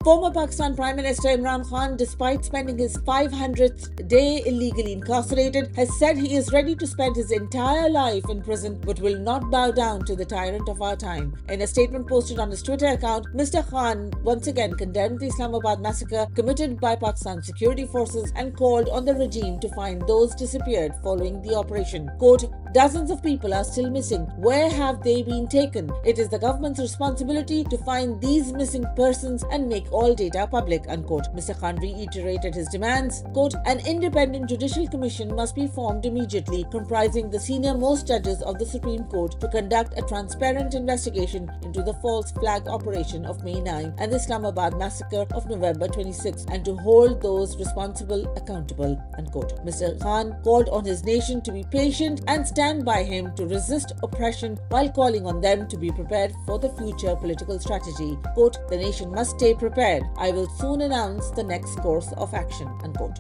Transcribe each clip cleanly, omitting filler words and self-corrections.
Former Pakistan Prime Minister Imran Khan, despite spending his 500th day illegally incarcerated, has said he is ready to spend his entire life in prison but will not bow down to the tyrant of our time. In a statement posted on his Twitter account, Mr. Khan once again condemned the Islamabad massacre committed by Pakistan security forces and called on the regime to find those disappeared following the operation. Quote, "Dozens of people are still missing. Where have they been taken? It is the government's responsibility to find these missing persons and make all data public," unquote. Mr. Khan reiterated his demands. Quote, "An independent judicial commission must be formed immediately, comprising the senior-most judges of the Supreme Court, to conduct a transparent investigation into the false flag operation of May 9 and the Islamabad massacre of November 26, and to hold those responsible accountable," unquote. Mr. Khan called on his nation to be patient and stand by him to resist oppression while calling on them to be prepared for the future political strategy. Quote, "The nation must stay prepared. I will soon announce the next course of action," unquote.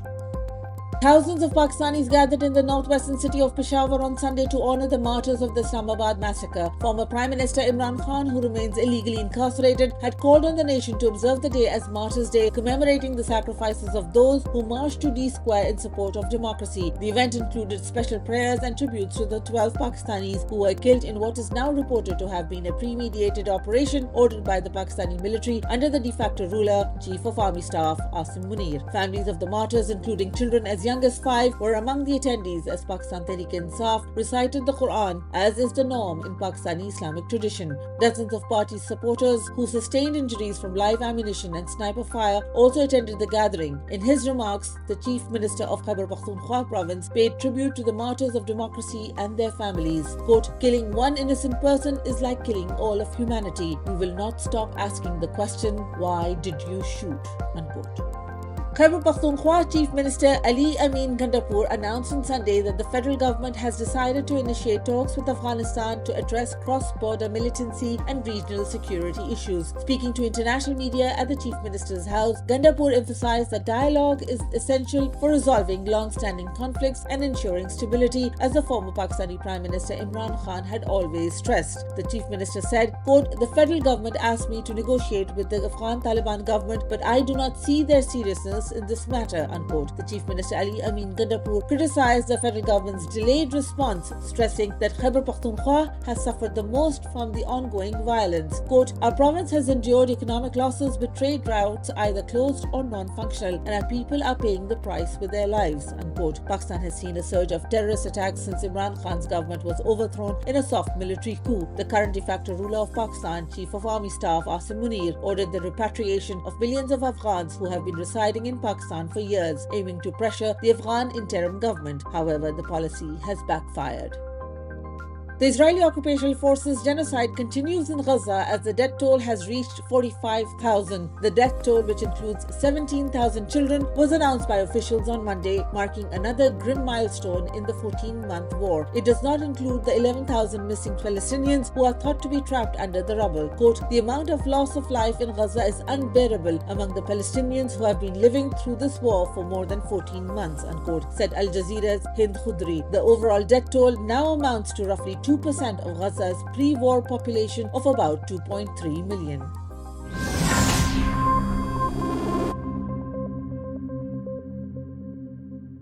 Thousands of Pakistanis gathered in the northwestern city of Peshawar on Sunday to honor the martyrs of the Islamabad massacre. Former Prime Minister Imran Khan, who remains illegally incarcerated, had called on the nation to observe the day as Martyrs' Day, commemorating the sacrifices of those who marched to D Square in support of democracy. The event included special prayers and tributes to the 12 Pakistanis who were killed in what is now reported to have been a premeditated operation ordered by the Pakistani military under the de facto ruler, Chief of Army Staff Asim Munir. Families of the martyrs, including children as young as 5, were among the attendees as Pakistan Tehreek-e-Insaf recited the Quran, as is the norm in Pakistani Islamic tradition. Dozens of party supporters who sustained injuries from live ammunition and sniper fire also attended the gathering. In his remarks, the Chief Minister of Khyber Pakhtunkhwa province paid tribute to the martyrs of democracy and their families. Quote, "Killing one innocent person is like killing all of humanity. We will not stop asking the question, why did you shoot?" unquote. Khyber Pakhtunkhwa Chief Minister Ali Amin announced on Sunday that the federal government has decided to initiate talks with Afghanistan to address cross-border militancy and regional security issues. Speaking to international media at the Chief Minister's house, Gandapur emphasized that dialogue is essential for resolving long-standing conflicts and ensuring stability, as the former Pakistani Prime Minister Imran Khan had always stressed. The Chief Minister said, quote, "The federal government asked me to negotiate with the Afghan Taliban government, but I do not see their seriousness in this matter," unquote. The Chief Minister Ali Amin Gandapur criticized the federal government's delayed response, stressing that Khyber Pakhtunkhwa has suffered the most from the ongoing violence. Quote, "Our province has endured economic losses with trade routes either closed or non-functional, and our people are paying the price with their lives," unquote. Pakistan has seen a surge of terrorist attacks since Imran Khan's government was overthrown in a soft military coup. The current de facto ruler of Pakistan, Chief of Army Staff Asim Munir, ordered the repatriation of millions of Afghans who have been residing in Pakistan for years, aiming to pressure the Afghan interim government. However, the policy has backfired. The Israeli occupational forces' genocide continues in Gaza as the death toll has reached 45,000. The death toll, which includes 17,000 children, was announced by officials on Monday, marking another grim milestone in the 14-month war. It does not include the 11,000 missing Palestinians who are thought to be trapped under the rubble. Quote, "The amount of loss of life in Gaza is unbearable among the Palestinians who have been living through this war for more than 14 months," unquote, said Al Jazeera's Hind Khudri. The overall death toll now amounts to roughly 2% of Gaza's pre-war population of about 2.3 million.